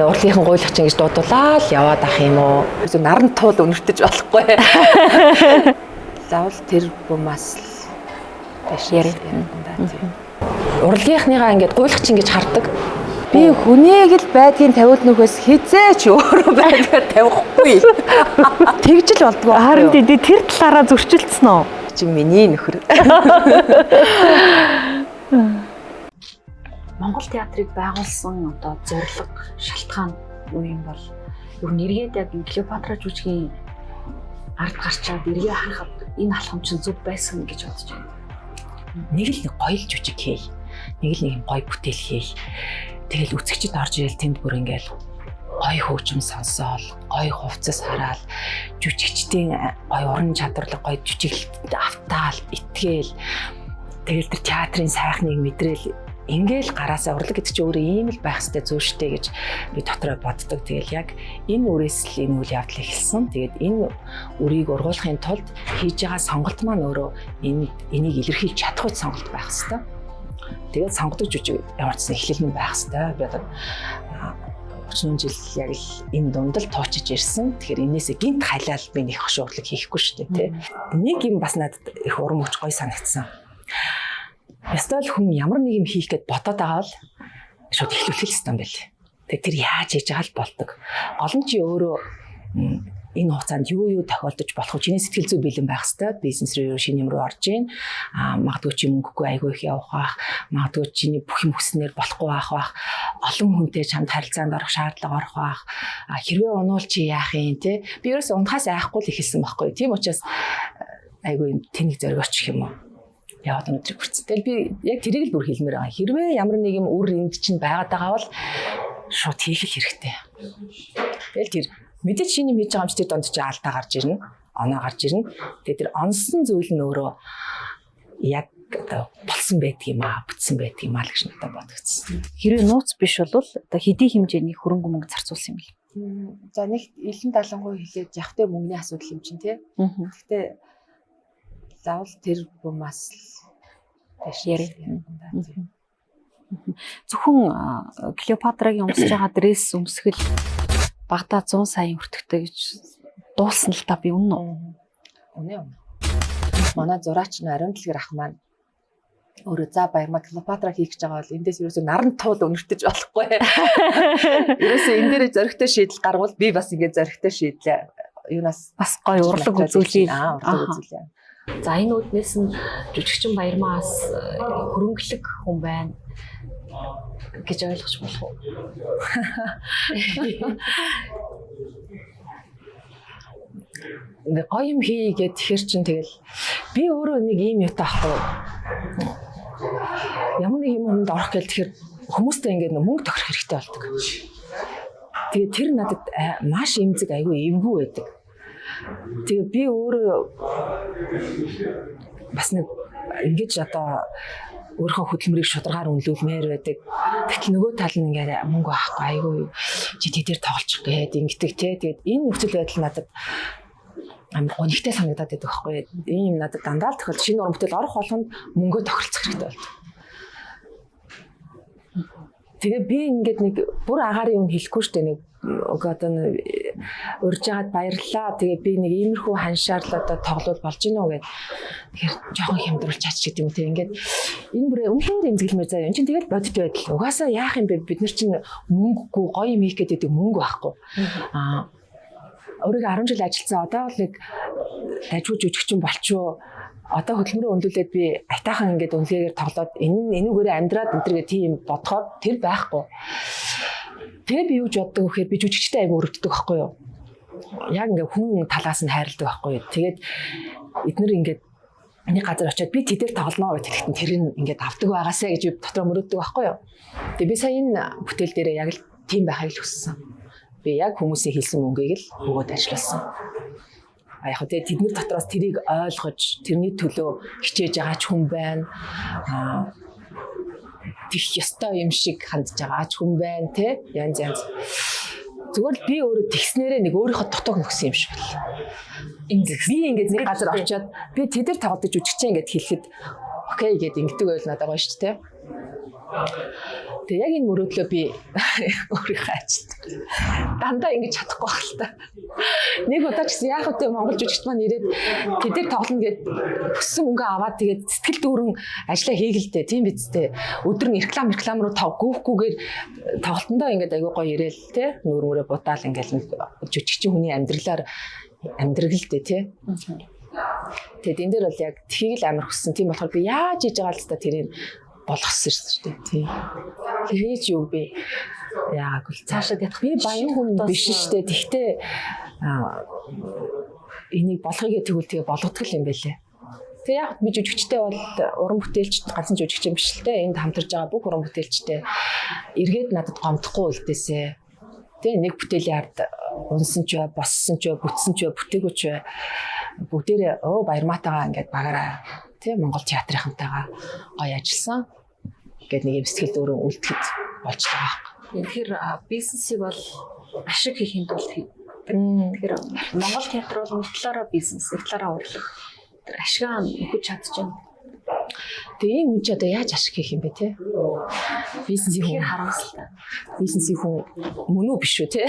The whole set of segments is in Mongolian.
урлагийнхан гуйлах чинь гэж дуудуулаа л яваад ах юм уу. Наран туул өнөртөж болохгүй. Заавал тэр бумаас дэш яриа. Урлагийнхныгаа ингээд гуйлах чинь гэж хардаг. Би хүнийг л байдгийн тавиул нөхөөс хизээч өөрөө байдгаар тавихгүй. Тэгж л болдгоо. Харин тэр талаараа зөрчилдсөн үү? Чи миний нөхөр. Монгол театрыг байгуулсан одоо зорилго, шалтгаан юу юм бол ер нь эргээд яг Клеопатра жүжигийн ард гарчаад эргээ харахад энэ алхам чинь зөв байсан гэж бодож байна. Нэг л гоё л жүжиг хий. Нэг л гоё бүтээл хий. Тэгэл үзэгчд орж ирэл тэнд бүр ингээл гоё хөгжим сонсоол, гоё хувцас хараал, жүжигчдийн гоё уран чадварлаг гоё жүжиглэлтэд автаал, итгээл. Тэгэл тэр театрын сайхныг мэдрээл ингээл гараасаа урлаг гэдэг чинь өөрөө ийм л байх хэвээр зөв штэ гэж би дотроо боддог. Тэгэл яг энэ үрээс л энэ үйл явдал эхэлсэн. Тэгээд энэ үрийг ургуулахын тулд хийж байгаа сонголт маань өөрөө энийг илэрхийлж чадах үе сонголт байх хэвээр. Тэгээд сонгодог жүжиг ямар ч эхлэл нь байх хэвээр. Би одоо 30 жил яг л энэ дунд л туучиж ирсэн. Тэгэхээр энээсээ гинт халаал би нэг хөш урлаг хийхгүй штэ тий. Нэг юм бас надад их урам өгч гоё санагдсан. Ястал хүн ямар нэг юм хийх гээд бодоод байгаа л шууд эхлүүлэх юм байл. Тэгээ тэр яаж хийж байгаа л болдог. Олон чи өөрөө энэ хугацаанд юу тохиолдож болох вэ? Чиний сэтгэл зүй бэлэн байх хэвээр бизнес рүү шинэ юм руу орж ийн. Магадгүй чи мөнгөгүй айгүй их явах бах. Магадгүй чиний бүх юм хүснээр болохгүй байх. Олон хүнтэй чамд харилцаанд орох шаардлага орох бах. Хэрвээ унуул чи яах юм те? Би ерөөсөө унахаас айхгүй л ихэлсэн байхгүй. Тийм учраас айгүй юм тэнийг зоригоч гэх юм уу? Яваад өнөдрийг хүрсэн. Тэгэл би яг тэрийг л бүр хэлмээр байгаа. Хэрвээ ямар нэг юм үр энд чинь байгаад байгаа бол шууд хийх хэрэгтэй. Тэгэл тэр мэдээж шинэ юм хийж байгаа юм чи тэр донд чи алдаа гарч ирнэ. Оноо гарч ирнэ. Тэгээ тэр онсон зүйл нь өөрөө яг одоо болсон байдаг юм аа, бүтсэн байдаг юм аа л гэж надад бодогдсон. Хэрвээ нууц биш бол одоо хэдий хэмжээний хөрөнгө мөнгө зарцуулсан юм бэл. За нэг элен далангуй хэлээд явахтай мөнгөний асуудал юм чинь тий. Гэхдээ заавал тэр бумаас дэш яриа. Зөвхөн Клеопатрагийн өмсөж байгаа дресс өмсгөл багада 100 сая өртөгтэй гэж дуулсан л та би үнэн үү? Үнэ. Манай зураач Ариун Дэлгэр ах маань өөрөө за баярмаа Клеопатра хийх гэж байгаа бол эндээс ерөөсөө наран туул өнөртөж болохгүй. Ерөөсөө энэ дээрээ зоригтой шийдэл гаргавал би бас ингэ зоригтой шийдлээ. Юунаас бас гоё урлаг үзүүлээ. Урлаг үзүүлээ. За энэ үднээс нь жүжигчин Баярмаас хөрөнгөлөг хүн байна гэж ойлгож болох уу? Нэг гоё юм хийгээд тэгэхэр чин тэгэл би өөрөө нэг ийм юутай ахгүй. Ямар нэг юм хүнд орох гэл тэгэхэр хүмүүстэй ингээд мөнгө тохирох хэрэгтэй болдог. Тэгээ тэр надад маш эмзэг айгүй эвгүй байдаг. Тэгээ би өөрөө бас нэг ингэж одоо өөрийнхөө хөдөлмөрийг шударгаар үнэлүүлмээр байдаг. Гэтэл нөгөө тал нь ингээд мөнгө авахгүй айгүй чи тэдээр тоглочих гээд ингэдэг те. Тэгээд энэ нөхцөл байдал надад амар гонигтай санагдаад байдаг байхгүй. Энэ юм надад дандаа л тохиолдол шинэ уран бүтээл орох болгонд мөнгөө тохиролцох хэрэгтэй болдог. Тэгээ би ингээд нэг бүр агаарын юм хэлэхгүй штэ нэг одоо урьж яагаад баярлаа. Тэгээ би нэг иймэрхүү ханшаар л одоо тоглол болж гинөө гэд. Тэгэхээр жоохон хямдруулж чаач гэдэг юм те. Ингээд энэ бүрээ үнэхээр эмзэглэмээр заяа. Энд чинь тэгэл бодит байдал. Угаасаа яах юм бэ? Бид нар чинь мөнгөгүй гоё юм хийх гэдэг мөнгө байхгүй. Өөрийгөө 10 жил ажилласан одоо л нэг дажгүй жүжигчин болчихоо. Одоо хөдөлмөрөө өндүүлээд би айтаахан ингээд үнэлгээгээр тоглоод энүүгээрээ амьдраад энэ тийм бодохоор тэр байхгүй. Тэгээ би юу ч боддог вэхээр би жүжигчтэй аяга өрөвддөг байхгүй юу? Яг ингээд хүн талаас нь хайрладаг байхгүй юу? Тэгээд эднэр ингээд нэг газар очиод би тэдээр тоглоно гэж хэлэхдээ тэр нь ингээд авдаг байгаасаа гэж би дотроо мөрөддөг байхгүй юу? Тэгээ би сая энэ бүтээл дээрээ яг л тийм байхыг л хүссэн. Би яг хүмүүсийн хэлсэн мөнгийг л өгөөд ажилласан. Яг тэгээ тэдний дотроос тэрийг ойлгож тэрний төлөө хичээж байгаа ч хүн байна. Тих ёстой юм шиг хандж байгаа ч хүн байна те. Янз янз. Зүгээр л би өөрөө тэгснээрээ нэг өөрийнхөө дутууг нөхсөн юм шиг л. Би ингээд нэг газар очиод би тэдэр тоглож үжигчээ ингээд хэлэхэд окей гэд ингэдэг байл надад гоё шүү дээ. Тэгээ яг энэ мөрөөдлөө би өөрийнхөө ажилд дандаа ингэж чадахгүй байх л та. Нэг удаа ч гэсэн яг үгүй Монгол жүжигч маань ирээд тэдээр тоглоно гэд өссөн мөнгө аваад тэгээд сэтгэл дүүрэн ажиллаа хийгэлтэй. Тийм биз дээ. Өдөр нь реклам руу гүйхгүйгээр тоглолтондоо ингээд аягүй гоё ирээл те нүүр мөрөө будаал ингээд жүжигчийн хүний амьдралдээ те. Тэгээд энэ дээр бол яг тхийг л амар хүссэн. Тийм болохоор би яаж хийж байгаа л та тэрийг болгосон шүү дээ. Тийм. Хийж юу би яг л цаашаа ятах би баян хүн биш шүү дээ. Тэгтээ энийг болгоё тэгвэл тэгээ болгодог юм байлээ. Тэгээ яг би жүжигчтэй бол уран бүтээлч ганцхан жүжигч юм биш л дээ. Энд хамтарж байгаа бүх уран бүтээлчтэй эргээд надад гомдохгүй үлдээсэ. Тэгээ нэг бүтээлийн ард унсан ч бай, боссон ч бай, бүтсэн ч бай, бүтээгүү ч бай. Бүгдээрээ баярмаатайгаа ингээд багаараа тийм Монгол театрынхантайгаа гоё ажилласан. Гэт нэг юм сэтгэл дүүрэн үлдэхэд болж байгаа юм. Тэгэхээр бизнесийг бол ашиг хийхэд бол тэгэхээр Монгол театр бол нэг талаараа бизнес, нэг талаараа урлаг. Тэр ашигаа өгч чадчихна. Тэгээ ийм хүн ч одоо яаж ашиг хийх юм бэ те? Бизнесийн хүн харамсалтай. Бизнесийн хүн мөн үү биш үү те?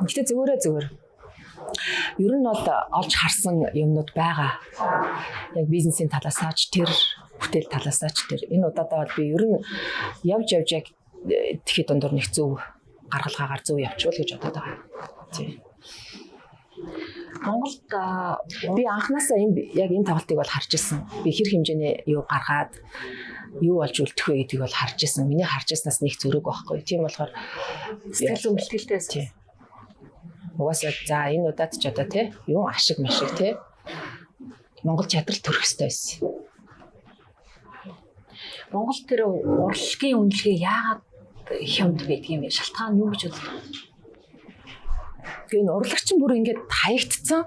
Гэтэ зүгээр. Ер нь бол олж харсан юмнууд байгаа. Яг бизнесийн талаасаа ч тэр бүтээл талаасаа ч тэр энэ удаадаа бол би ер нь явж яг тэгэхэд дундуур нэг зөв гаргалгаагаар зөв явчихвал гэж бодоод байгаа. Тийм. Монголд би анханасаа яг энэ тоглолтыг бол харж ирсэн. Би хэр хэмжээний юу гаргаад юу болж үлдэх вэ гэдгийг бол харж ирсэн. Миний харж ирснаас нэг зөрөг байхгүй. Тийм болохоор сэтгэл хөдлөлттэй. Угаасаа за энэ удаад ч одоо тий юу ашиг машиг тий Монгол театрал төрөх ёстой байсан. Монгол тэр урлагийн үнэлгээ яагаад хямд байдаг юм бэ? Шалтгаан юу гэж бодлоо? Тэгээ урлагч нь бүр ингээд хаягдцсан.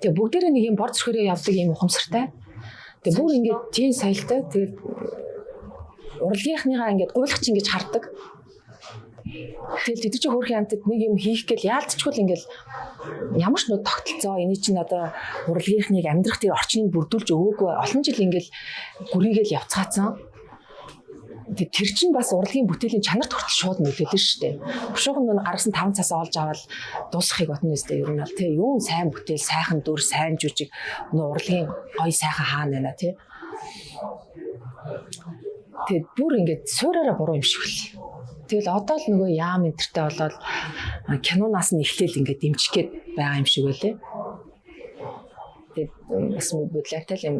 Тэгээ бүгдээрээ нэг юм бор зүрхээрээ явдаг юм ухамсартай. Тэгээ бүр ингээд тийм соёлтой. Тэгээд урлагийнхныгаа ингээд гуйлагч ингэж хардаг. Тэгэл тэд чинь хөөрхөн амтд нэг юм хийх гээл яалтчгүй л ингээл ямар ч нөт тогтолцоо эний чинь одоо урлагийнхныг амьдрах тэр орчныг бүрдүүлж өгөөгүй олон жил ингээл гүрийгээл явцгаацсан. Тэр чинь бас урлагийн бүтээлийн чанарт хүртэл шууд нөлөөлнө шүү дээ. Бушуухан нүн гаргасан 5 цасаа олж аваад дуусахыг бодно үстэй ер нь бол тий юу сайн бүтээл, сайхан дүр, сайн жүжиг урлагийн гоё сайхан хаана байна тий. Тэгээд бүр ингээд суураараа буруу юм шиг л. Тэгэл одоо л нөгөө яам энтертэй болоод кинонаас нь эхлээл ингээд дэмжих гээд байгаа юм шиг байлээ. Тэгээд бас бодлоготой юм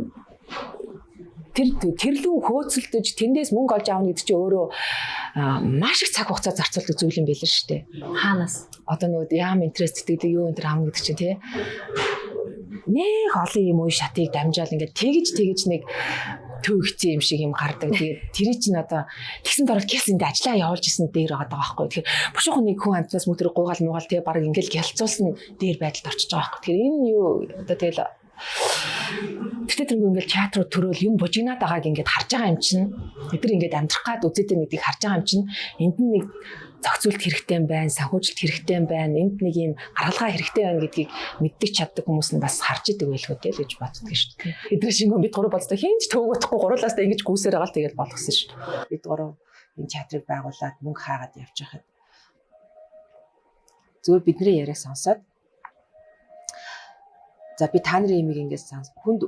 тэр лүү хөөцөлдөж тэндээс мөнгө олж аавна гэдэг чинь өөрөө маш их цаг хугацаа зарцуулдаг зүйл юм байл шүү дээ. Хаанаас? Одоо нөгөө яам интерес тэтгдэг юу энэ аавна гэдэг чинь тий. Нэг олон юм уу шатыг дамжаал ингээд тэгж нэг төөгцэн юм шиг юм гардаг. Тэгээд тэр чинь одоо тэгсэн дорол кэсэнд ажиллаа явуулж исэн дээр байгаа байхгүй. Тэгэхээр бушуухан нэг хүн амтнаас мөтөр гуйгаал муугаал тэгээ баг ингээл гялцуулсан дээр байдалд орчиж байгаа байхгүй. Тэгэхээр энэ юу одоо тэгэл тэтгэрэнгүй ингээл театр төрөөл юм бужигнаад байгааг ингээд харж байгаа юм чинь эдгээр ингээд амьдрах гад үзээтэй нэгдийг харж байгаа юм чинь энд нэг зохицуулт хэрэгтэй юм байна, санхүүжилт хэрэгтэй юм байна, энд нэг юм гаргалгаа хэрэгтэй байна гэдгийг мэддэг чаддаг хүмүүс нь бас харж идэг байлгүй дээ л гэж боддог шүү дээ. Эдгээр шингэн бид гурав болцоо хинч төвөгөхгүй гурлаастаа ингэж гүйсээр байгаа л тэгэл болгосон шүү дээ. Бид гурав энэ театрыг байгуулад мөнгө хаагаад явж байхад зүгээр бидний яриаг сонсоод за би та нарын имийг ингэж хүнд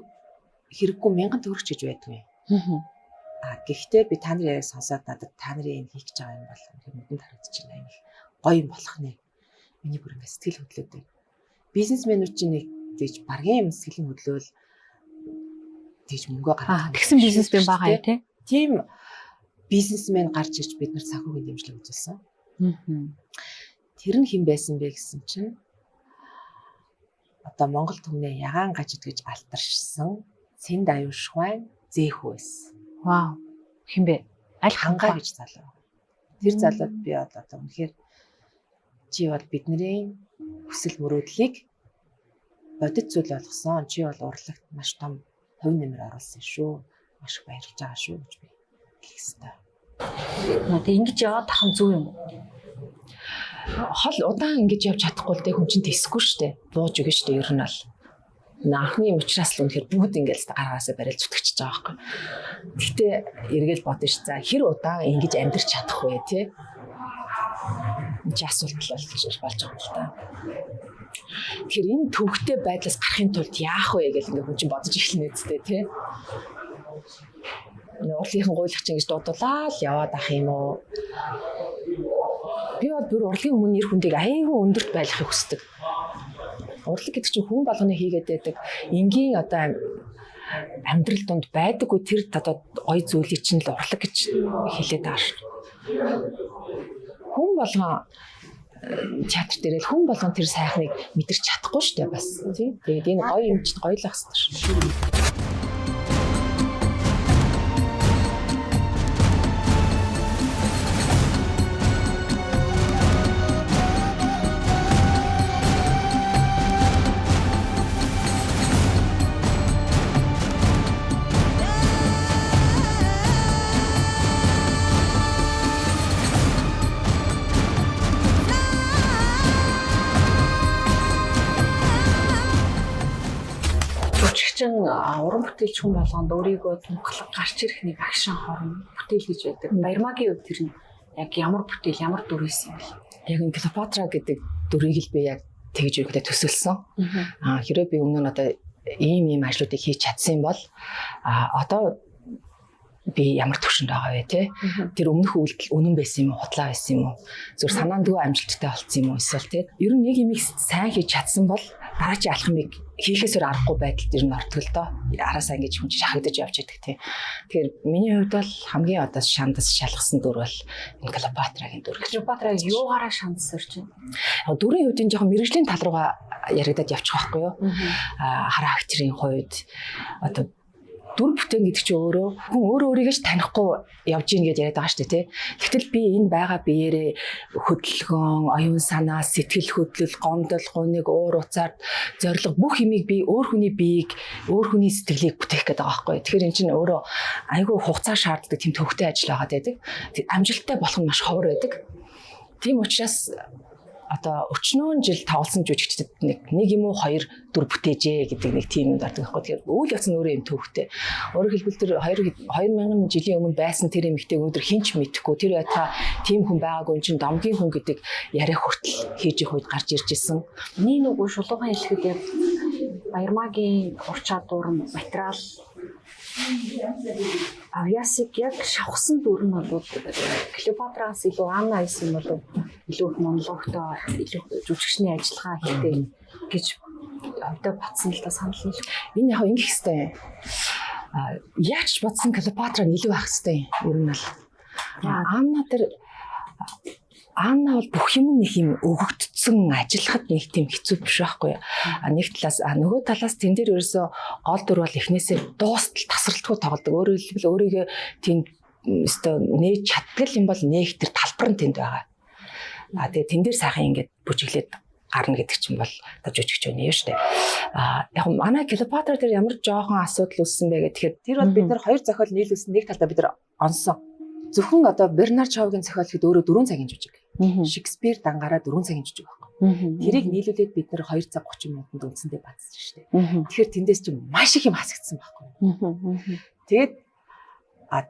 хэрэггүй 1000 төгрөг гэж байдгүй. Гэхдээ би та нарын яриаг сонсоод надад та нарын энэ хийх гэж байгаа юм бол нүдэнд харагдаж байна юм их гоё юм болох нэ. Миний бүр ингэ сэтгэл хөдлөөд. Бизнесмэнүүд чинь нэг тийж баргийн юм сэтгэл хөдлөөл тийж мөнгө гаргах. Тэгсэн бизнесмен байгаа юм тий. Тийм бизнесмен гарч ирж бид нар санхүүгийн дэмжлэг үзүүлсэн. Тэр нь хэн байсан бэ гэсэн чинь одоо Монгол түмнээ ягаан гажид гэж алтаршсан Сэнд аюушхайн зээх байсан. Вау. Хэн бэ? Аль хангаа гэж залуу. Тэр залууд би одоо үнэхээр чи бол бидний хүсэл мөрөөдлийг бодит зүйл болгосон. Чи бол урлагт маш том хувь нэмэр оруулсан шүү. Маш их баярлж байгаа шүү гэж би хэлсэн. Надаа ингэж яваад тахын зүг юм уу? Хол удаан ингэж явж чадахгүй л дээ хүн чинь тэсэхгүй шүү дээ. Бууж өгнө шүү дээ ер нь бол. Анхны учраас л үнэхээр бүгд ингээл гаргаасаа барил зүтгэж байгаа байхгүй. Гэхдээ эргэл бодно ш. За хэр удаан ингэж амьдрч чадах вэ тий? Чи асуудал болж байгаа юм л та. Тэгэхээр энэ төвхтэй байдлаас гарахын тулд яах вэ гэж ингээ хүн чинь бодож эхэлнэ үстэй тий. Урлагийн гуйлагч ингэж дуудуулаад яваад ах юм уу? Би бол бүр урлагийн өмнө нэр хүндийг аяйгүй өндөрт байлгахыг хүсдэг. Урлаг гэдэг чинь хүн болгоны хийгээд байдаг энгийн одоо амьдрал донд байдаггүй тэр одоо ой зүйлийг чинь л урлаг гэж хэлээд байгаа шүү. Хүн болгон театр дээр л хүн болгон тэр сайхныг мэдэрч чадахгүй шүү дээ бас тийм. Тэгээд энэ гоё юмчд гоёлах хэрэгтэй шүү. Уран бүтээлч хүн болгонд өөрийгөө тунхаглах гарч ирэх нэг акшн хорн бүтээл гэж байдаг. Баярмаагийн үед тэр нь яг ямар бүтээл, ямар дүрээс юм бэ? Яг энэ Клеопатра гэдэг дүрийг л би яг тэгж өгөхөд төсөлсөн. Хэрэв би өмнө нь одоо ийм ажлуудыг хийж чадсан бол одоо би ямар төвшөнд байгаа вэ те? Тэр өмнөх үйлдэл үнэн байсан юм уу, худлаа байсан юм уу? Зөв санаанд дүү амжилттай болсон юм уу эсвэл те? Ер нь нэг юм их сайн хийж чадсан бол дараагийн алхмыг хийхээсээр аргагүй байдалд ер нь ортгол доо. Араасаа ингэж хүн шахагдаж явж байдаг тийм. Тэгэхээр миний хувьд бол хамгийн одоо шандас шалгасан дүр бол энэ Клеопатрагийн дүр. Клеопатраг юугаараа шандасарч байна? Дүрийн хувьд энэ жоохон мэрэгжлийн тал руугаа яригадад явчих байхгүй юу? Характерийн хувьд одоо дүр бүтээн гэдэг чинь хүн өөрийгөө ч танихгүй явж ийн гэж яриад байгаа шүү дээ тий. Тэгтэл би энэ байгаа биеэрээ хөдөлгөөн, оюун санаа, сэтгэл хөдлөл, гомдол, гуниг, уур уцаар зориг бүх юмыг би өөр хүний биеийг, өөр хүний сэтгэлийг бүтээх гэдэг байгаа байхгүй. Тэгэхээр эн чинь өөрөө айгүй хугацаа шаарддаг тийм төвхтэй ажил байгаад байдаг. Амжилттай болох нь маш ховор байдаг. Тийм учраас одоо өчнөө жил тоглосон жүжигчдэд нэг юм уу хоёр дүр бүтээжээ гэдэг нэг тийм юм дарддаг байхгүй. Тэгэхээр үйл явц нь өөрөө юм төвхтэй. Өөрөөр хэлбэл тэр 2000 жилийн өмнө байсан тэр эмэгтэйг өнөөдөр хинч мэдхгүй тэр байтга тийм хүн байгаагүй энэ чинь домгийн хүн гэдэг яриа хүртэл хийж их үед гарч ирж исэн. Миний нөгөө шулуухан хэлэхэд яг Баярмаагийн ур чадвар материал авьяасыг яг шавхсан дүр нь бол Клеопатрагаас илүү Анна байсан бол илүү их монологтой илүү жүжигчний ажиллагаа хийдэг гэж өвдө батсан л да санал нь. Энэ яг ингэх хэвээр яаж бодсон Клеопатра нь илүү ах хэвээр юм. Ер нь бол Анна бол бүх юм нэг юм өгөгдсөн ажиллахад нэг тийм хэцүү биш байхгүй юу. Нэг талаас нөгөө талаас тэн дээр ерөөсөө гол дүр бол эхнээсээ дуустал тасралтгүй тоглодог. Өөрөөр хэлбэл өөрийгөө тийм өстой нээж чаддаг юм бол нээх тэр талбар нь тэнд байгаа. Тэгээ тэн дээр сайхан ингээд бүжиглээд гарна гэдэг чинь бол одоо жүжигч өнөө шүү дээ. Яг манай Клеопатра дээр ямар жоохон асуудал үүссэн бэ гэхээр тэр бол бид нар хоёр зохиол нийлүүлсэн нэг талдаа бид нар онсон. Зөвхөн одоо Бернард Шоугийн зохиол хэд өөрөө 4 цагийн жүжиг. Шекспир дангаараа 4 цагийн жүжиг байхгүй. Тэрийг нийлүүлээд бид нар 2 цаг 30 минутанд үндсэндээ бацсан шүү дээ. Тэгэхээр тэндээс чинь маш их юм хасагдсан байхгүй. Тэгээд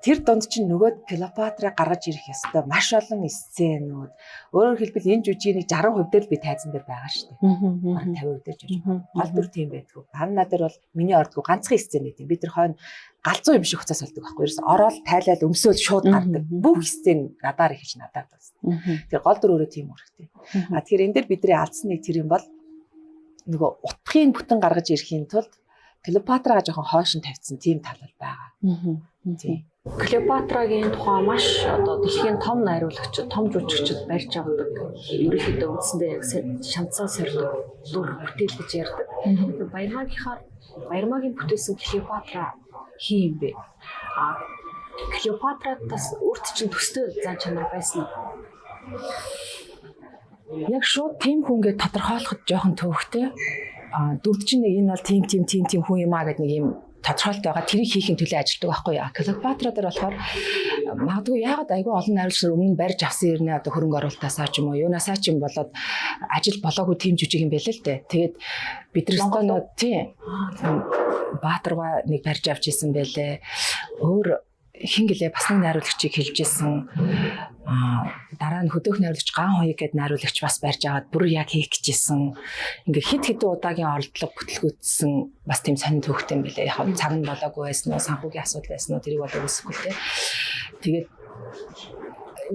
тэр донд чинь нөгөө Клеопатра гаргаж ирэх ёстой маш олон сценүүд. Өөрөөр хэлбэл энэ жүжигний 60% дээр би тайзан дээр байгаа шүү дээ. 50% дээр жүжиг. Гол дүр тийм байдгүй. Анна дээр бол миний ордгоо ганцхан сцен байт юм. Би тэр хойно галзуу юм шиг хуцаас болдог байхгүй. Ерөөс ороод тайлал өмсөөл шууд гардаг. Бүх сцен надаар ихэж надад байна. Тэр гол дүр өөрөө тийм үүрэгтэй. Тэгэхээр энэ дээр бидний алдсан нэг тэр юм бол нөгөө утгын бүтэн гаргаж ирэхийн тулд Клеопатрага жоохон хойшин тавьсан тийм тал бол байгаа. Тийм. Клеопатрагийн тухай маш одоо дэлхийн том найруулагчид, том жүжигчид барьж авдаг. Ерөнхийдөө үндсэндээ яг шанцаа сордог дүр бүтээл гэж ярьдаг. Баярмаагийн бүтээсэн Клеопатра хин юм бэ? Клеопатратаас өөрт чинь төстэй зан чанар байсан уу? Яг шууд тийм хүнгээ тодорхойлоход жоохон төвөгтэй. Дүрд чинь нэг энэ бол тийм хүн юм аа гэдэг нэг юм тодорхойлт байгаа. Тэрийг хийхин төлөө ажилладаг байхгүй яа. Клеопатра дээр болохоор магадгүй яагаад айгүй олон найруулагчид өмнө барьж авсан юм одоо хөрөнгө оруулалтаасаа ч юм уу юунасаа ч юм болоод ажил болоогүй тийм жүжиг юм байл л дээ. Тэгээд бид нар өстөө тийм Баатаргаа нэг барьж авч исэн байлээ. өөр хин гэлээ бас нэг найруулагчийг хэлжсэн. Дараа нь хөдөөх найруулагч Ган хоёг гээд найруулагч бас барьж агаад бүр яг хийх гэжсэн. Ингээ хит хитэн удаагийн оролдлого бүтлгүүцсэн бас тийм сонин төвхтэй юм билээ. Яг цаг нь болоогүй байсан уу, санхүүгийн асуудал байсан уу тэрийг болоо үсэхгүй те. Тэгээд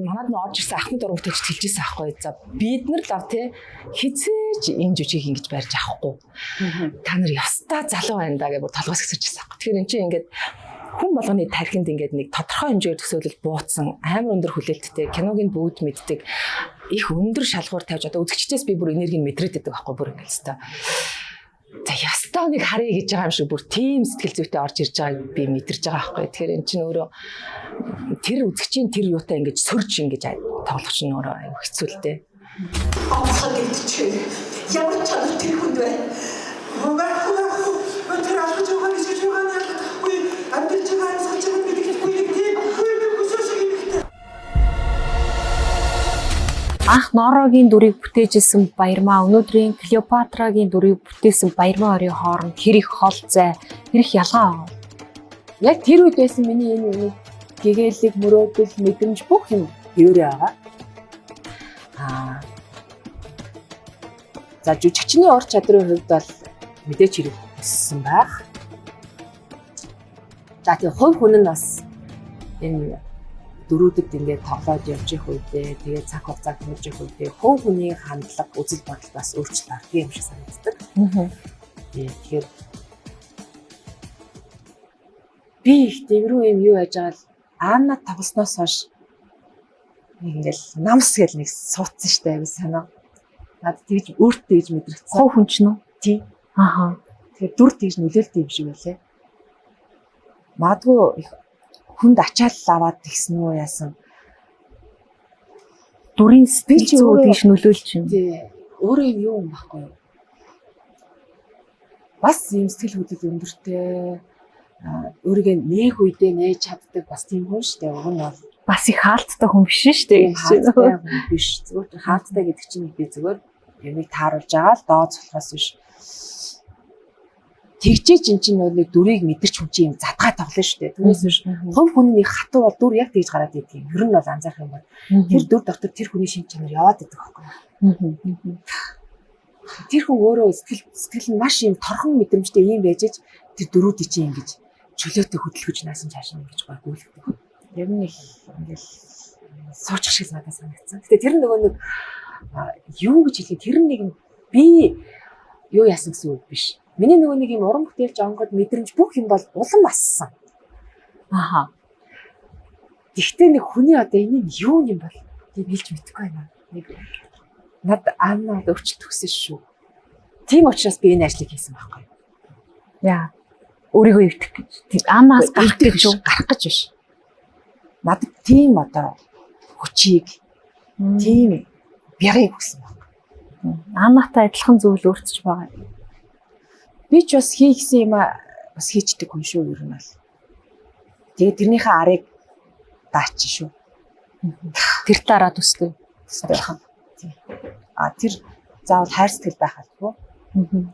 манад нь орж ирсэн ахмад урагтайч хэлжсэн аахгүй. За бид нар лав те хизээч энэ жүжиг ингэж барьж авахгүй. Та нар ястаа залуу байна да гэж бүр толгоос гисэрчсэн аахгүй. Тэгэхээр эн чинь ингээд хүн болгоны тархинд ингээд нэг тодорхой хэмжээгээр төсөөлөл бууцсан амар өндөр хүлээлттэй киногийн бүгд мэддэг их өндөр шалгуур тавьж одоо үзэгчдээс би бүр энергийг мэдрээд байдаг байхгүй бүр ингээд хэвээр. За ястаа нэг харъя гэж байгаа юм шиг бүр тийм сэтгэл зүйтэй орж ирж байгааг би мэдэрч байгаа байхгүй. Тэгэхээр эн чинь өөрөө тэр үзэгчийн тэр юутай ингээд сөрж ингэж тоглох чинь өөрөө аюу хэцүү л дээ. Онцгой гэж ямар чанар тэр хүнд вэ? Тэр албач байгаа гэж байгаа нь амжилт байгаа сач байгаа гэдэг үгүй тийм хүсэж. Анх Норогийн дүрийг бүтээжсэн Баярмаа өнөөдрийн Клеопатрагийн дүрийг бүтээсэн Баярмаа хоёрын хооронд хэрэг хол зай, хэрэг ялгаа. Яг тэр үед байсан миний энэ гэгээлэг, мөрөөдөл, мэдрэмж бүх юм өөрөө байгаа. За жүжигчний ур чадрын хувьд бол мэдээч хэрэг өссөн байх. За тийм хувь хүн нь бас энэ дөрүүдэд ингээд тоглоод явж их үедээ тэгээд цаг хугацааг томж их үедээ хувь хүний хандлага, үзэл бодол бас өөрчлөлт ордог юм шиг санагддаг. Тэгэхээр би их дэврүү юм юу яаж байгаа л Анна тоглосноос хойш ингээл намс гэл нэг суудсан штэ би санаа. Над тэгж өөртөө гэж мэдрэгцсэн. Хувь хүн ч нөө. Тий. Тэгэхээр дүр тэгж нөлөөлт юм шиг байлээ. Магадгүй их хүнд ачаал аваад тэгсэн үү яасан. Дүрийн сэтгэл зүй тэгж нөлөөлж юм. Тий. Өөрөө юм байхгүй юу? Бас юм сэтгэл хөдлөл өндөртэй өөрийгөө нээх үедээ нээж чаддаг бас тийм хүн шүү дээ. Уг нь бол бас их хаалттай хүн биш шүү дээ. Хаалттай хүн биш. Зүгээр хаалттай гэдэг чинь би зүгээр юмыг тааруулж байгаа л дооц болохоос биш. Тэгжээ чинь нэг дүрийг мэдэрч хүн чинь юм задгаа тоглоно шүү дээ. Түүнээс биш хувь хүний нэг хатуу бол дүр яг тэгж гараад идэг юм. Ер нь бол анзаарах юм бол тэр дүр дотор тэр хүний шин чанар яваад идэг байхгүй юу? Тэр хүн өөрөө сэтгэл нь маш юм торхон мэдрэмжтэй юм байж тэр дөрүүдий чинь ингэж чөлөөтэй хөдөлгөж наасан цааш нь ингэж гой гүйлгдэг. Яг нэг ингээл суучих шиг надад санагдсан. Гэтэ тэр нөгөө нэг юу гэж хэлэх тэр нэг би юу яасан гэсэн үг биш. Миний нөгөө нэг юм уран бүтээлч онгод мэдрэмж бүх юм бол улам бассан. Гэхдээ нэг хүний одоо энэ юу юм бол тийм хэлж мэдэхгүй байна. Нэг над Аннад өөрчлөлт өгсөн шүү. Тийм учраас би энэ ажлыг хийсэн байхгүй. Яа. Өөрийгөө өвдөх гэж. Тийм Аннаас гарах гэж юу? Гарах гэж биш. Надад тийм одоо хүчийг тийм бярыг өгсөн байна. Аннатай адилхан зүйл өөрчилж байгаа. Би ч бас хийгсэн юм бас хийчдэг хүн шүү ер нь бол. Тэгээд тэрнийхээ арыг даач шүү. Тэр дараа төстэй. Тийм. Тэр заавал хайр сэтгэл байх албагүй.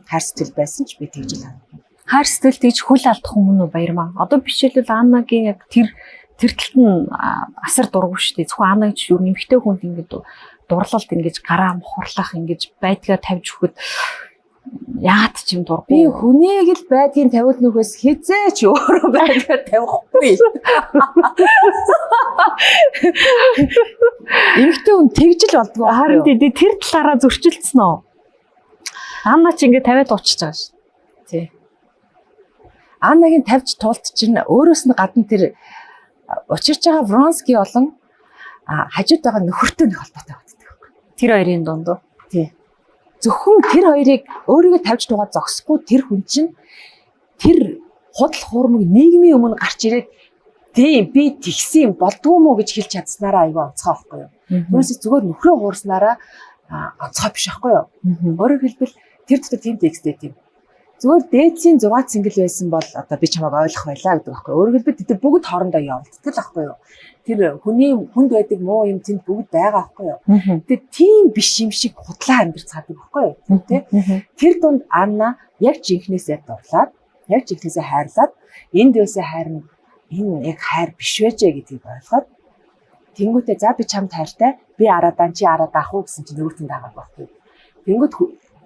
Хайр сэтгэл байсан ч би тэгж л хандна. Хайр сэтгэл тэгж хүл алдах хүн үү Баярмаа. Одоо бишээлбэл Аннагийн яг тэр талд нь асар дургу шүү дээ. Зөвхөн Аннаг ч юу нэмхтэй хүнд ингэж дурлалт ингэж гараа мохорлах ингэж байдгаа тавьж өгөхөд яат ч юм дургу. Би хүнийг л байдгийн тавиул нөхөөс хизээч өөрөө байдгаа тавихгүй. Эмхтэй хүн тэгж л болдгоо. Харин тэр талаараа зөрчилдсөн үү? Анна ч ингэ тавиад уучж байгаа ш. Тий. Аннагийн тавьж тулд чинь өөрөөс нь гадна тэр учирч байгаа Вронский болон хажууд байгаа нөхөртэй нэг холбоотой байдаг. Тэр хоёрын дунд уу? Тий. Зөвхөн тэр хоёрыг өөрийгөө тавьж тугаа зогсохгүй тэр хүн чинь тэр худал хуурмаг нийгмийн өмнө гарч ирээд тийм би тэгсэн болдгоо мó гэж хэлж чадсанараа аюу онцгой байхгүй юу. Түүнээс зүгээр нөхрөө хуурснараа онцгой биш байхгүй юу. Өөрөөр хэлбэл тэр дотор тийм тексттэй тийм. Зүгээр дээдсийн 6 цингэл байсан бол одоо би чамайг ойлгох байлаа гэдэг байхгүй. Өөрөөр хэлбэл тэд бүгд хоорондоо явуулдаг л байхгүй юу. Тэр хүний хүнд байдаг муу юм тэнд бүгд байгаа байхгүй юу. Тэгээд тийм биш юм шиг худлаа амьд цаадаг байхгүй юу. Тэ? Тэр дунд Анна яг жинхнээсээ дурлаад, яг жинхнээсээ хайрлаад, энд байсаа хайрна. энэ яг хайр биш байжээ гэдгийг ойлгоод тэнгүүтээ за би чамд хайртай би араадаа чи араад авах уу гэсэн чинь нөгөөт нь дагаад байхгүй. Тэнгүүт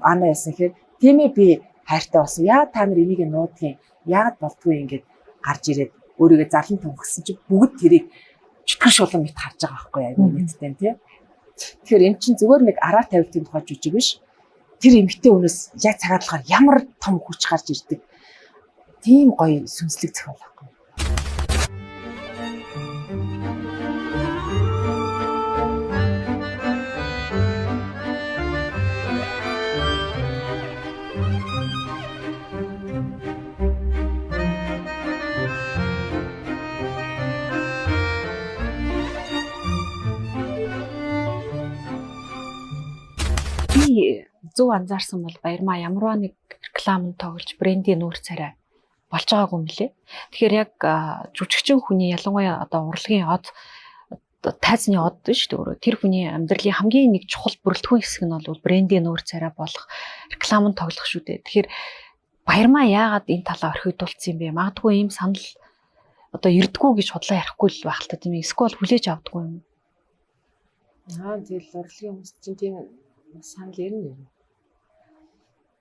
ана яасан гэхээр тийм ээ би хайртай болсон. Яа та нар энийг нуудгийн яагаад болдгүй ингээд гарч ирээд өөрийгөө зарлан тунхсан чи бүгд тэрийг чөтгөр шулан мэт харж байгаа байхгүй аюу мэдтэй тий. Тэгэхээр эн чинь зүгээр нэг араар тавилтын тухай жүжиг биш. Тэр эмэгтэй хүнээс яг цагаатлахаар ямар том хүч гарч ирдэг. Тийм гоё сүнслэг зохиол байхгүй. Зөв анзаарсан бол Баярмаа ямарваа нэг рекламанд тоглож брендийн нүүр царай болж байгаагүй юм лээ. Тэгэхээр яг жүжигчин хүний ялангуяа одоо урлагийн од тайзны од шүү дээ. Тэр хүний амьдралын хамгийн нэг чухал бүрэлдэхүүн хэсэг нь бол брендийн нүүр царай болох рекламанд тоглох шүү дээ. Тэгэхээр Баярмаа яагаад энэ талаа орхидуулсан юм бэ? Магадгүй ийм санал одоо ирдгүү гэж худлаа ярихгүй л байх л та тийм ээ. Эсвэл хүлээж авдаггүй юм. Тэгэл урлагийн хүмүүс чинь тийм санал ирнэ.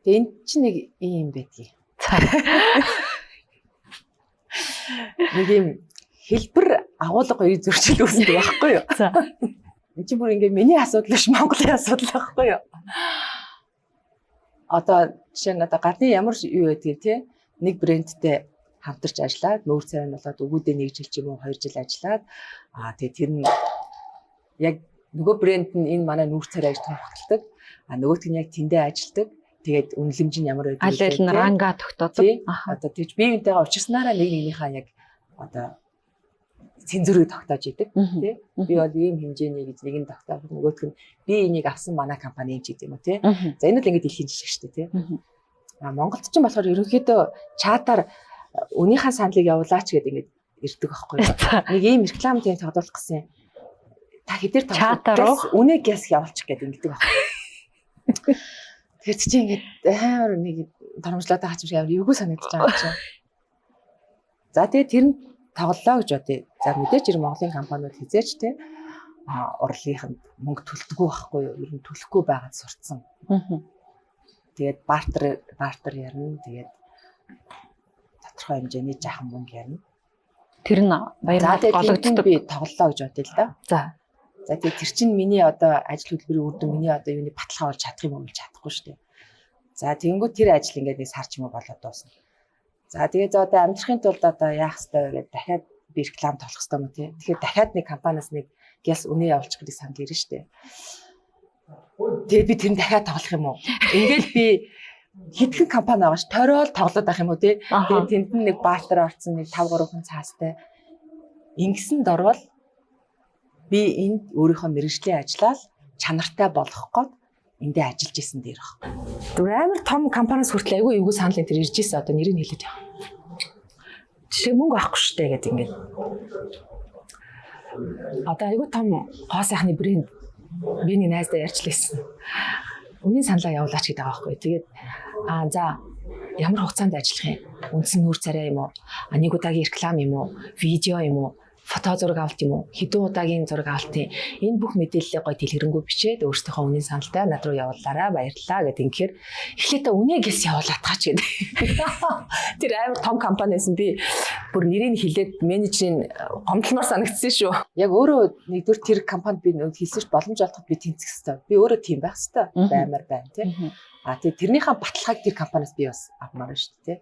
Тэгээ энэ чинь нэг юм байдгийг. Нэг юм хэлбэр агуулга хоёр зөрчил үүсдэг байхгүй юу? За. Энд чинь бүр ингээ миний асуудал биш Монголын асуудал байхгүй юу? Одоо жишээ нь одоо гадны ямар юу байдгийг тий нэг брэндтэй хамтарч ажиллаад нүүр царай нь болоод өгүүдээ 1 жил ч юм уу 2 жил ажиллаад тэгээ тэр нь яг нөгөө брэнд нь энэ манай нүүр царайг тунхагладаг. Нөгөөт нь яг тэндээ ажилдаг. Тэгээд үнэлэмж нь ямар байдаг вэ? Аль нь ранга тогтоодог. Одоо тэгж бие биентэйгээ уулзснараа нэг нэгнийхээ яг одоо цензурыг тогтоож идэг тий. Би бол ийм хэмжээний гэж нэг нь тогтоох нөгөөт нь би энийг авсан манай компани юм ч гэдэг юм уу тий. За энэ л ингээд дэлхийн жишээ шүү дээ тий. Монголд ч болохоор ерөнхийдөө чатаар өнийхөө саналыг явуулаач гэдэг ингээд ирдэг байхгүй юу? Нэг ийм реклам тийм тоглох гэсэн та хэдэр чатаар үнэ гэс явуулчих гэдэг ингээд байхгүй. Тэр чи ингээд амар нэг торомжлоод байгаа юм шиг эвгүй санагдаж байгаа юм чинь. За тэгээ тэр нь тоглолоо гэж бодъё. За мэдээж ер нь Монголын компаниуд хизээч те урлагийнханд мөнгө төлдөггүй байхгүй юу? Ер нь төлөхгүй байгаад сурцсан. Тэгээд бартер ярина. Тэгээд тодорхой хэмжээний жаахан мөнгө ярина. Тэр нь баярмаа гологддог би тоглолоо гэж бодъё л да. За тэгээд тэр чинь миний одоо ажил хөтөлбөрийн үр дүн миний одоо юуны баталгаа болж чадах юм уу гэж чадахгүй шүү дээ. За тэгэнгүүт тэр ажил ингээд нэг сар ч юм уу болоод дуусна. За тэгээд одоо амьдрахын тулд одоо яах ёстой вэ гэдэг дахиад би реклам тоглох ёстой юм тий. Тэгэхээр дахиад нэг компаниас нэг гяс үнэ явуулчих гэдэг санал ирнэ шүү дээ. Тэгээд би тэр нь дахиад тоглох юм уу? Ингээд би хитгэн компани байгаа ш тойрол тоглоод байх юм уу тий. Тэгээд тэнд нэг бартер орцсон нэг 5-3 цаастай ингэсэнд орвол би энд өөрийнхөө мэргэжлийн ажлаа чанартай болгох гээд эндээ ажиллаж исэн дээр баг. Түр амар том компаниас хүртэл айгүй эвгүй санал энэ төр ирж ирсэн одоо нэрийг хэлээд яа. Жишээ мөнгө авахгүй штэ гэдэг ингээд. Одоо айгүй том гоо сайхны брэнд биний найздаа ярьчлээсэн. Үнийн саналаа явуулаач гэдэг байгаа байхгүй. Тэгээд за ямар хугацаанд ажиллах юм? Үндсэн нүүр царай юм уу? Нэг удаагийн реклам юм уу? Видео юм уу? Фото зураг авалт юм уу? Хэдэн удаагийн зураг авалт юм? Энэ бүх мэдээллийг гоё дэлгэрэнгүй бичээд өөрсдийнхөө үнийн саналтай над руу явуулаарай баярлалаа гэдэг. Инхээр эхлээд үнэгээс явуулаадгач гэдэг. Тэр амар том компаниас би бүр нэрийг хэлээд менежерийн гомдлмоор санагдсан шүү. Яг өөрөө нэгдүгээр тэр компанид би хэлсэж боломж олоход би тэнцэх хэвээр. Би өөрөө тийм байх хэвээр баймаар байна тий. Тэгээ тэрнийхээ баталгааг тэр компаниас би бас авмаар байна шүү дээ тий.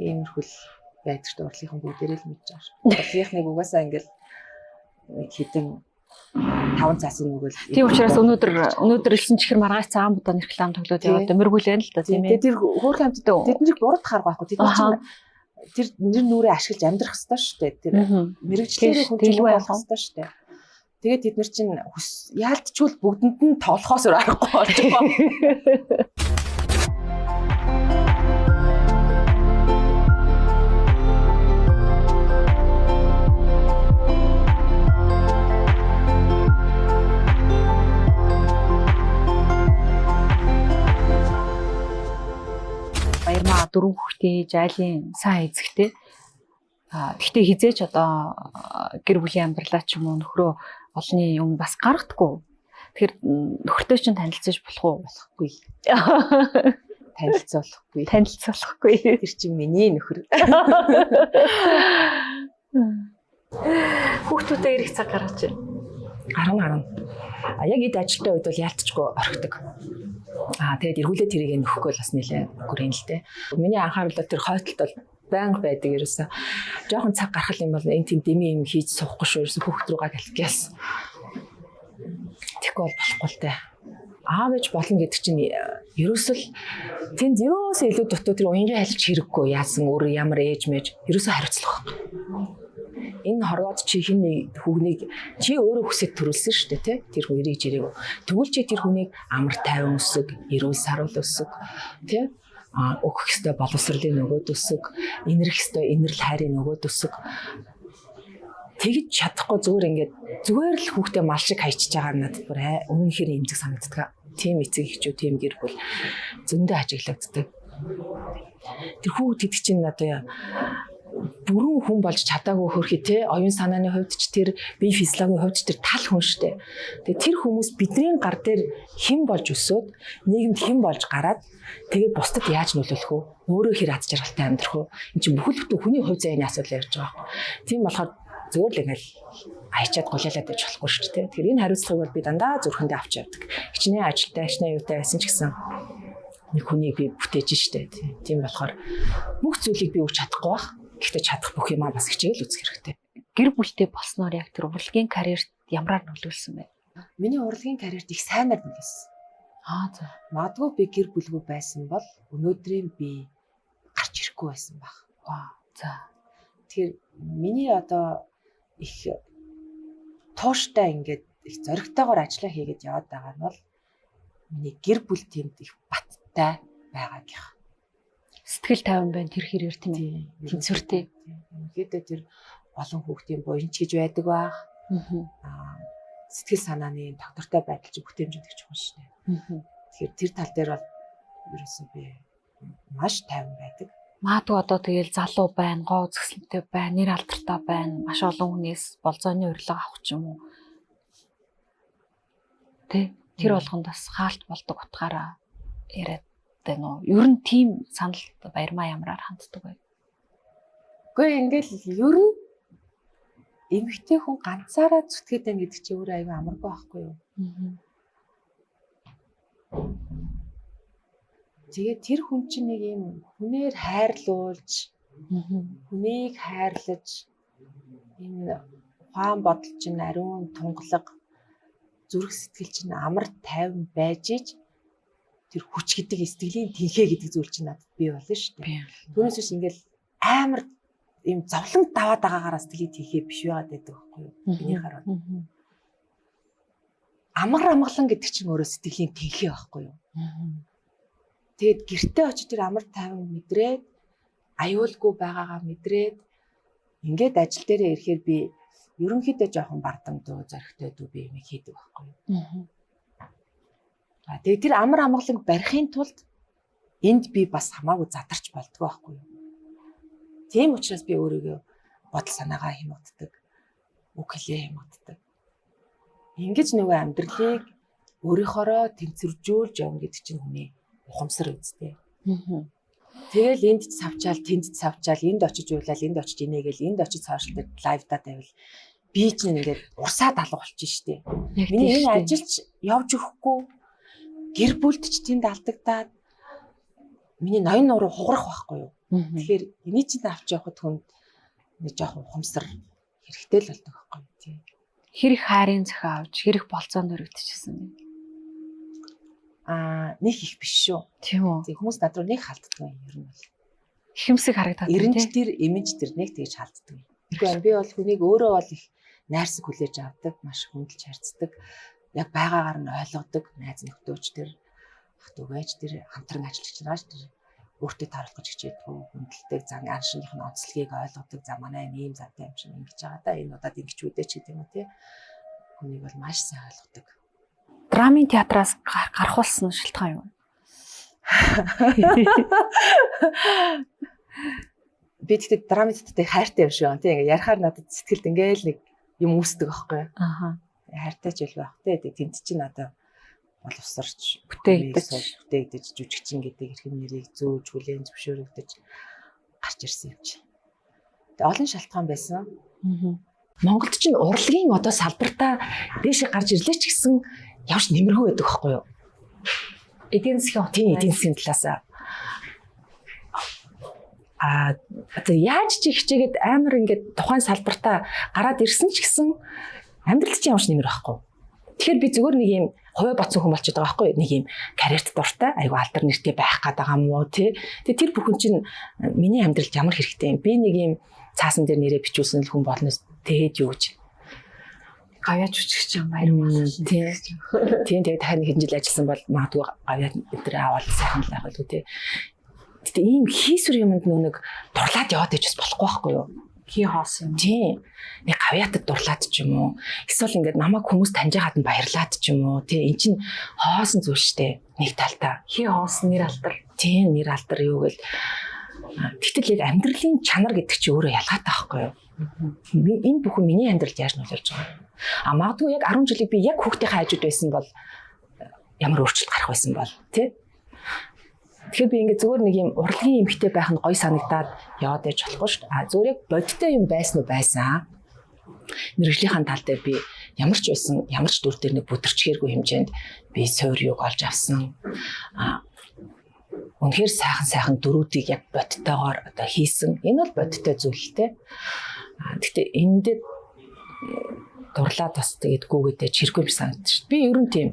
Иймэрхүүл байдаг ч урлагийнхан бүгдээрээ л мэдж байгаа шүү. Урлагийнхныг угаасаа ингээл нэг хитэн 5 цаасын өгөөл. Тийм учраас өнөөдөр элсэн чихэр маргааш цагаан будаа реклам тоглоод яваад мэргүүлэн л да тийм ээ. Тэр хөөрхөн хамтдаа тэднийг буруу харах байхгүй. Тэд чинь тэр нэр нүрээ ашиглаж амьдрах хэрэгтэй шүү дээ. Тэр мэрэгчлэрээ хүнтэй болох хэрэгтэй шүү дээ. Тэгээд тэд нар чинь яалтчгүй бүгдэнд нь тоглохоос өөр аргагүй болж байгаа. Баярмаа 4 хүүхдээ жайлын сайн эзэгтэй Гэхдээ хизээч одоо гэр бүлийн амьдралаа ч юм уу нөхрөө олны юм бас гаргадаггүй. Тэгэхээр нөхөртөө чинь танилцаж болох уу? Болохгүй. Танилцуулахгүй. Танилцуулахгүй. Тэр чинь миний нөхөр. Хүүхдүүдээ ирэх цаг гаргаж байна. Гарна. Яг эд ажилтны үед бол яалтчгүй орхидог. Тэгээд эргүүлээ тэрийг нөхөхгүй бас нэлээ гүрэн л дээ. Миний анхаарал бол тэр хойтолд бол байнга байдаг ерөөсө. Жохон цаг гаргах юм бол энэ тийм дэми юм хийж суухгүй шүү ерөөсө хүүхд рүүгээ галкияс. Тэгэхгүй бол болохгүй л дээ. Аав ээж болно гэдэг чинь ерөөсөө л тэнд ерөөсөө илүү дутуу тэр уянгийн хайлч хэрэггүй яасан өөр ямар ээж мэж ерөөсөө хариуцлах байхгүй. Энэ хорвоод чи хин нэг хүүхнийг чи өөрөө хүсэж төрүүлсэн шүү дээ тий тэр хүн эргэж ирэв. Тэгвэл чи тэр хүнийг амар тайван өсөг, эрүүл саруул өсөг тий өгөх ёстой боловсролын нөгөөд өсөг, инэрх ёстой инэрл хайрын нөгөөд өсөг. Тэгж чадахгүй зүгээр л хүүхдээ мал шиг хайчиж байгаа надад бүр үнэнхээр имзэг санагддаг. Тийм эцэг эхчүү тийм гэр бүл зөндөө ажиглагддаг. Тэр хүүхд гэдэг чинь одоо бүрэн хүн болж чадаагүй хөрхий те оюун санааны хувьд ч тэр бие физиологийн хувьд ч тэр тал хүн штэ. Тэгээ тэр хүмүүс бидний гар дээр хэн болж өсөөд нийгэмд хэн болж гараад тэгээ бусдад яаж нөлөөлөх вэ? Өөрөө хэр аз жаргалтай амьдрах вэ? Энд чинь бүхэл бүтэн хүний хувь заяаны асуудал ярьж байгаа. Тийм болохоор зөвөр л ингээл аячаад гулялаад байж болохгүй шүү дээ. Тэгэхээр энэ хариуцлагыг бол би дандаа зүрхэндээ авч явдаг. Хичнээн ажилтаа, хичнээн юутай байсан ч гэсэн нэг хүнийг би бүтээж штэ. Тийм болохоор бүх зүйлийг би өгч чадахгүй байх. Гэхдээ чадах бүх юмаа бас хичээл үзэх хэрэгтэй. Гэр бүлтэй болсноор яг тэр урлагийн карьерт ямараар нөлөөлсөн бэ? Миний урлагийн карьерт их сайнаар нөлөөлсөн. За. Магадгүй би гэр бүлгүй байсан бол өнөөдрийн би гарч ирэхгүй байсан баг. За. Тэгэхээр миний одоо их тууштай ингээд их зоригтойгоор ажиллаа хийгээд яваад байгаа нь бол миний гэр бүл тэнд их баттай байгаа гэх. Сэтгэл тайван байна тэр хэрээр тийм ээ. Тэнцвэртэй. Ингээд тэр олон хүүхдийн буянч гэж байдаг баг. Сэтгэл санааны доктортой байдал чи бүтээмжтэй ч байна шүү дээ. Тэгэхээр тэр тал дээр бол ерөөсөө би маш тайван байдаг. Магадгүй одоо тэгэл залуу байна, гоо үзэсгэлэнтэй байна, нэр алдартай байна, маш олон хүнээс болзооны урилга авах ч юм уу. Тэр болгонд бас хаалт болдог утгаараа яриад байна уу? Ер нь тийм санал баярмаа ямараар ханддаг вэ? Гэхдээ ингээл ер нь эмэгтэй хүн ганцаараа зүтгээд байна гэдэг чинь өөрөө аюу амаргүй байхгүй юу? Тэгээд тэр хүн чинь нэг юм хүнээр хайрлуулж, хүнийг хайрлаж, энэ ухаан бодол чинь ариун тунгалаг, зүрх сэтгэл чинь амар тайван байж иж тэр хүч гэдэг сэтгэлийн тэнхээ гэдэг зүйл чинь надад бий болно шүү дээ. Түүнээс биш ингээл амар юм зовлон даваад байгаагаараа сэтгэлийн тэнхээ биш байгаад байдаг байхгүй юу? Миний хараад. Амар амгалан гэдэг чинь өөрөө сэтгэлийн тэнхээ байхгүй юу? Тэгээд гэртээ очиж тэр амар тайван мэдрээд аюулгүй байгаагаа мэдрээд ингээд ажил дээрээ ирэхээр би ерөнхийдөө жоохон бардамдуу зоригтой дүү би юм хийдэг байхгүй юу? Тэгээд тэр амар амгаланг барихын тулд энд би бас хамаагүй задарч болдгоо байхгүй юу? Тийм учраас би өөрийгөө бодол санаагаа хямддаг, үг хэлээ хямддаг. Ингэж нөгөө амьдралыг өөрийнхоороо тэнцвэржүүлж явна гэдэг чинь хүний ухамсар үстэй. Тэгэл энд ч савчаал, тэнд ч савчаал, энд очиж уйлал, энд очиж инээгээл, энд очиж сошиал дээр лайвдаа тавил. Би ч ингээд урсаад алга болчих штеп. Миний энэ ажилч явж өгөхгүй, гэр бүлд ч тэнд алдагдаад миний ноён нуруу хугарах байхгүй юу? Тэгэхээр эний чинь авч явахд хүнд нэг жоохон ухамсар хэрэгтэй л болдог байхгүй юу? Тийм. Хэрэг хайрын зохио авч, хэрэг болцоонд өргөдчихсэн юм. Нэг их биш шүү. Тийм үү. Тийм хүмүүс над руу нэг халддаг юм ер нь бол. Ихэмсэг харагдаад байна. Эренч тэр, эмэнч тэр нэг тэгж халддаг юм. Тэгэхээр би бол хүнийг өөрөө бол их найрсаг хүлээж авдаг, маш хүндэлж харьцдаг. Яг байгаагаар нь ойлгодог, найз нөхдөж тэр, ах дүүгэж тэр хамтран ажиллаж байгаа ш тэр өөртөө тааруулах гэж хичээдэг, хүндэлдэг, зам аншных нь онцлогийг ойлгодог. За манай ийм зантай юм чинь ингэж байгаа да. Энэ удаад ингэж үдэ ч гэдэг юм уу тий. Хүнийг бол маш сайн ойлгодог. Драмын театраас гарахулсан шалтгаан юу? би тэгтээ драматтай хайртай юм шиг байна тийм ингээ ярихаар надад сэтгэлд ингээл нэг юм үүсдэг байхгүй. Аха. Хайртай ч л байх тийм тэнд чинь одоо боловсрч Бүтээгдэж. жүжигчин гэдэг хэрхэн нэрийг зөөж хүлээн зөвшөөрөгдөж гарч ирсэн юм чи. Тэгээ олон шалтгаан байсан. Монголд чинь урлагийн одоо салбартаа дээшээ гарч ирлээ ч гэсэн явж нэмэргүй байдаг байхгүй юу? Эдийн засгийн Эдийн засгийн талаас одоо яаж ч их чигээд амар ингээд тухайн салбартаа гараад ирсэн ч гэсэн амьдралд чинь явж нэмэр байхгүй. Тэгэхээр би зүгээр нэг юм хувиа боцсон хүн болчиход байгаа байхгүй, нэг юм карьерт дуртай, айгу алдар нэртэй байх гээд байгаа юм уу тий. Тэгээ тэр бүхэн чинь миний амьдралд ямар хэрэгтэй юм. Би нэг юм цаасан дээр нэрээ бичүүлсэн л хүн болноос тэгээд юу гэж гавьяа жүжигч юм баяр болно. Тийм тэгээд дахин хэдэн жил ажилласан бол магадгүй гавьяа өдөр аваад сайхан л байх байлгүй тий. Гэтэ ийм хийсвэр юмд нүг дурлаад яваад иж бас болохгүй байхгүй юу? Хий хоос юм. Тийм. Нэг гавьяатад дурлаад ч юм уу. Эсвэл ингээд намайг хүмүүс таньж байгаад нь баярлаад ч юм уу. Тийм эн чинь хоосон зүйл штэ. Нэг талдаа. Хий хоос нэр алдар. Тийм нэр алдар юу гэл. Гэтэл яг амьдралын чанар гэдэг чинь өөрөө ялгаатай байхгүй юу? Энэ бүхэн миний амьдралд яаж нөлөөлж байгаа юм? Магадгүй яг 10 жилиг би яг хүүхдийнхээ хажууд байсан бол ямар өөрчлөлт гарах байсан бол тий? Тэгэхээр би ингээд зүгээр нэг юм урлагийн эмхтэй байх нь гоё санагдаад яваад яж болохгүй шүү дээ. Зүгээр яг бодиттой юм байсан уу байсан. Мэргэжлийнхэн тал дээр би ямар ч байсан, ямар ч дүр дээр нэг бүдэрчгээргүй хэмжээнд би суурьюг олж авсан. Үнэхээр сайхан дөрүүдийг яг бодтойгоор одоо хийсэн. Энэ бол бодиттой зүйлтэй. Гэхдээ эндээ дурлаад бас тэгээд гүгээдээ чиргүүл санагдаж шүү. Би ер нь тийм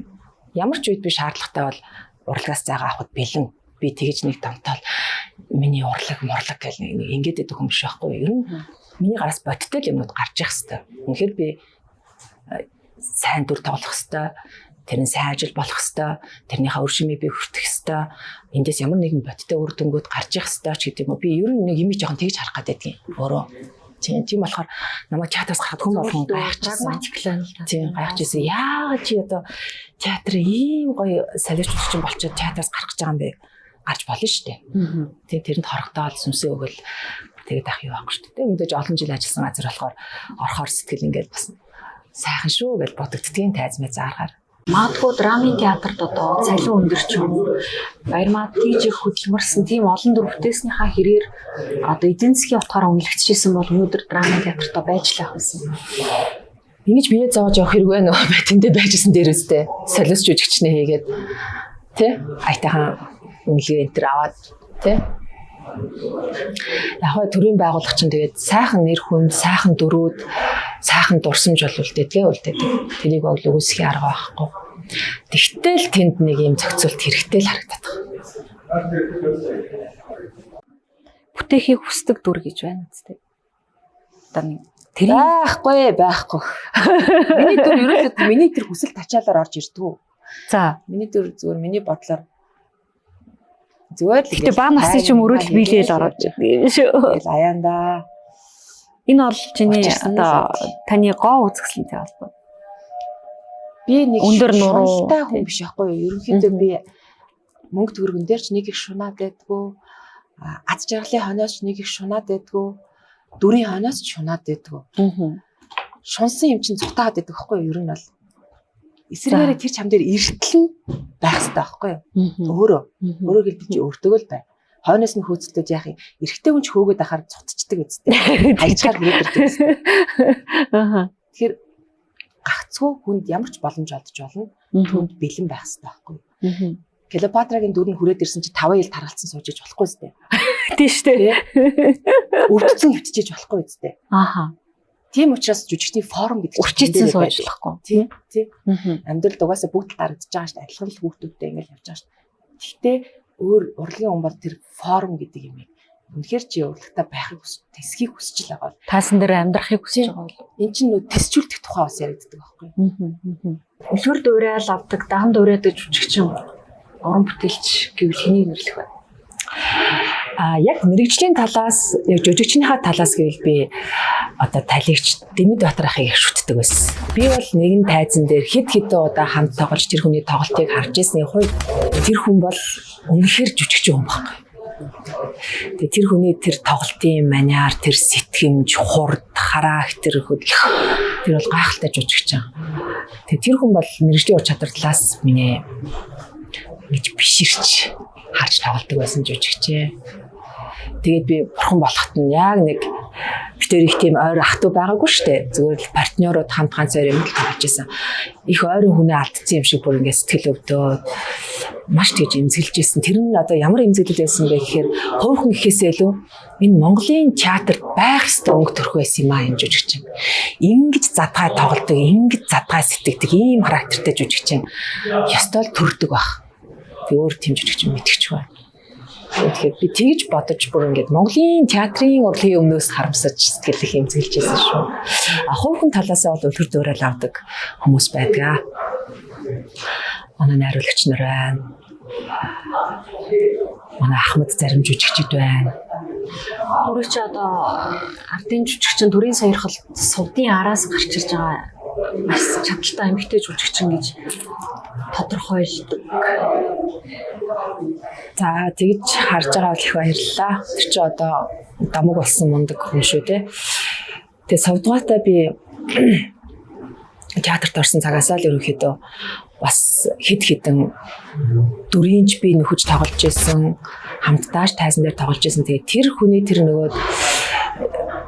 ямар ч үед би шаардлагатай бол урлагаас зайгаа авахд бэлэн. Би тэгэж нэг томтол миний урлаг гэл нэг ингээд идэх юм шиг байхгүй. Ер нь миний гараас бодиттой юмнууд гарч явах хэрэгтэй. Үнэхээр би сайн дүр тоглох хэрэгтэй. Тэрэн сайн ажил болох хэрэгтэй. Тэрнийхээ үр шимийг би хүртэх хэрэгтэй. Эндээс ямар нэгэн бодиттой үр дүнгууд гарч явах хэрэгтэй ч гэдэг юм уу. Би ер нь нэг юм жоохон тэгж харах гэдэг юм. Өөрөө тийм болохоор намайг театраас гарахад хүн болгон гайхчихсан. Тийм гайхчихсан. Яагаад чи одоо театрын ийм гоё солиочч чинь болчиход театраас гарах гэж байгаа юм бэ? Гарч болно шүү дээ. Тийм тэрэнд хорогдоод сүнсээ өгөл тэгээд ах юу аахгүй шүү дээ. Мэдээж олон жил ажилласан газар болохоор орхоор сэтгэл ингээд бас сайхан шүү гэж бодогддгийн тайзмаа заарахаар. Магадгүй драмын театрт одоо цалин өндөр ч юм уу баярмаа тийж хөдөлмөрсөн тийм олон дүрвтэйснийхаа хэрээр одоо эдийн засгийн утгаараа үнэлэгдчихсэн бол өнөөдөр драмын театрт байж л ах байсан. Ингэж бие зоож явах хэрэг байна уу? Тэндээ байжсэн дээрээстэй солиос жүжигчнээ хийгээд тий айтайхан үнэлгээ энтер аваад тий яг төрийн байгууллага чинь тэгээд сайхан нэр хүнд, сайхан дөрүүд, сайхан дурсамж болвол тэгээд тэрийг бол үгүйсхийн арга байхгүй. Тэгтэл тэнд нэг юм зохицуулт хэрэгтэй л харагдаад байна. Бүтээхийг хүсдэг дүр гэж байна үстэй. Одоо нэг тэр байхгүй. Миний тэр хүсэл тачаалаар орж ирдгүү. За, миний дүр зүгээр миний бодлоор зүгээр л гэхдээ баа насны ч юм өрөөл биелэл ороод байна шүү. Тэгэл аяанда. Энэ бол чиний одоо таны гоо үзэсгэлэнтэй холбоо. Би нэг өндөр нуруутай хүн биш байхгүй юу? Ерөнхийдөө би мөнгө төгрөгөн дээр ч нэг их шунаад байдгүй. Аз жаргалын хойноос ч нэг их шунаад байдгүй. Дүрийн хойноос ч шунаад байдгүй. Шунсан юм чинь зүгтаад байдаг байхгүй юу? Ер нь бол эсрэгээрээ тэр чам дээр эртэл байх хэрэгтэй байхгүй юу? Өөрөө хэлбэл чи өөртөө л бай. Хойноос нь хөөцөлдөж яах юм? Эрэгтэй хүн ч хөөгөөд ахаар цутцдаг үстэй. Хайчаар хүрээдэрдэг үстэй. Тэгэхээр гагцгүй хүнд ямар ч боломж олдож болно. Түнд бэлэн байх хэрэгтэй байхгүй юу? Клеопатрагийн дүр нь хүрээд ирсэн чи 5 ил таргалцсан сууж иж болохгүй үстэй. Тийм шүү дээ. Өвдцэн хөвтчихэж болохгүй үстэй. Тийм учраас жүжигчний форм гэдэг чинь үрчицэн сууж болохгүй. Тийм. Амьдралд угаасаа бүгд дарагдж байгаа шүү дээ. Адилхан л хүүхдүүдтэй ингээл явж байгаа шүү дээ. Гэхдээ өөр урлагийн хүн бол тэр форм гэдэг юм ийм. Үнэхээр чи урлагтаа байхыг тэсхийг хүсэж л байгаа бол таасан дээр амьдрахыг хүсэж байгаа бол эн чинь нөө тэсчүүлдэх тухай бас яригддаг байхгүй юу? Үлгэр дуурайл авдаг, даан дуурайдаг жүжигчин уран бүтээлч гэвэл хэнийг нэрлэх вэ? Яг мэрэгжлийн талаас, яг жүжигчнийхаа талаас гэвэл би одоо талигч Дэмэд Баатар ахыг их шүтдэг байсан. Би бол нэгэн тайзан дээр хэд хэдэн удаа хамт тоглож тэр хүний тоглолтыг харж ирсний хувьд тэр хүн бол үнэхээр жүжигч юм байна. Тэгээ тэр хүний тэр тоглолтын маниар, тэр сэтгэмж, хурд, характер, хөдөлгөх тэр бол гайхалтай жүжигч. Тэгээ тэр хүн бол мэргэжлийн ур чадвар талаас миний гэж биширч харж тоглодог байсан жүжигчээ. Тэгээд би бурхан болоход нь яг нэг битэр их тийм ойр ах トゥ байгаагүй штэ. Зүгээр л партнерууд хамт ганцаар юм л тоглож байсан. Их ойрын хүнээ алдсан юм шиг бүр ингээд сэтгэл өвдөөд маш тэгж эмзэглэж байсан. Тэр нь одоо ямар эмзэглэл байсан бэ гэхээр хөвхөн гэхээсээ илүү энэ Монголын театрт байх ёстой өнгө төрх байсан юм аа энэ жүжигчин. Ингэж задгай тоглодог, ингэж задгай сэтгэдэг ийм характертай жүжигчин ёстой л төрдөг баг. Би өөр тийм жүжигчин мэдчихэж байна. Тэгэхээр би тэгж бодож бүр ингээд Монголын театрын урлагийн өмнөөс харамсаж сэтгэл их эмзэглэж байсан шүү. Хувийн талаасаа бол өлгөр дөөрэл авдаг хүмүүс байдаг. Манай найруулагч нар байна. Манай Ахмад зарим жүжигчид байна. Өөрөө чи одоо ардын жүжигчин төрийн сойрхолд сувдын араас гарч ирж байгаа маш чадaltaй эмэгтэй жүжигчин гэж тодорхойлдог. За тэгж харж байгаа бол их баярлалаа. Тэр чи одоо дамаг болсон мундаг хүн шүү те. Тэгээ сувдгаатай би театрт орсон цагаасаа л ерөнхийдөө бас хэд хэдэн дүрийнч би нөхөж тоглож байсан, хамтдааш тайзан дээр тоглож байсан. Тэгээ тэр хүний тэр нөгөө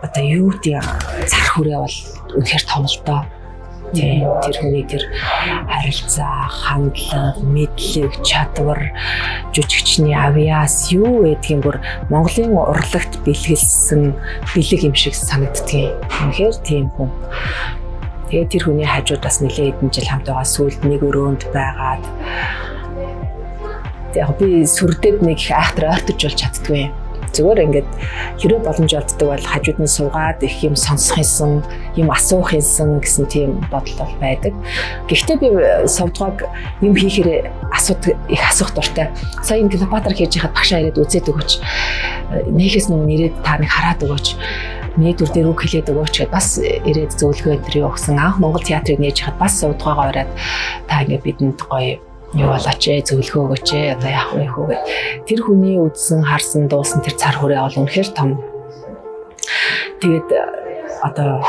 одоо юу гэдэг цар хүрээ бол үнэхээр том л доо. Тэр хүний тэр харилцаа, хандлага, мэдлэг, чадвар, жүжигчний авьяас юу гэдгийг бүр Монголын урлагт бэлгэлсэн бэлэг юм шиг санагддгийг. Үнэхээр тийм хүн. Тэгээд тэр хүний хажууд бас нэлээд хэдэн жил хамт байгаа, сүүлд нэг өрөөнд байгаад яг би сүрдэд нэг их айхтар ойртож болж чаддгүй. Зүгээр ингээд хэрэг боломж олддог бол хажууд нь суугаад их юм сонсох юмсан, юм асуух юмсан гэсэн тийм бодол байдаг. Гэхдээ би сувдгааг юм хийхээр их асуух дуртай. Сая энэ Клеопатра хийж хахад багшаа ирээд үзээд өгөөч. Нээхээс өмнө ирээд та нэг хараад өгөөч. Миний дүр дээр үг хэлээд өгөөч гэдээ бас ирээд зөвлөгөө энэ өгсөн. Анх Монгол театрыг нээж хахад бас сувдгаагаа ураад та ингээд бидэнд гоё юу болооч зөвлөгөө өгөөч одоо яах вэ хөөгээд тэр хүний үзсэн харсан дуусан тэр цар хүрээ бол үнэхээр том. Тэгээд одоо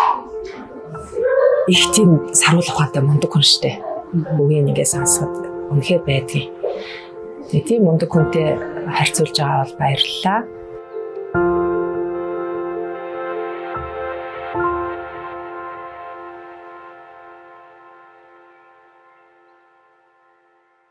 их тийм саруул ухаантай мундаг хүн штэ. Үгийн нэгээ сонсоход үнэхээр байдгийг. Тэгээд тийм мундаг хүнтэй харьцуулж байгаа бол баярлалаа.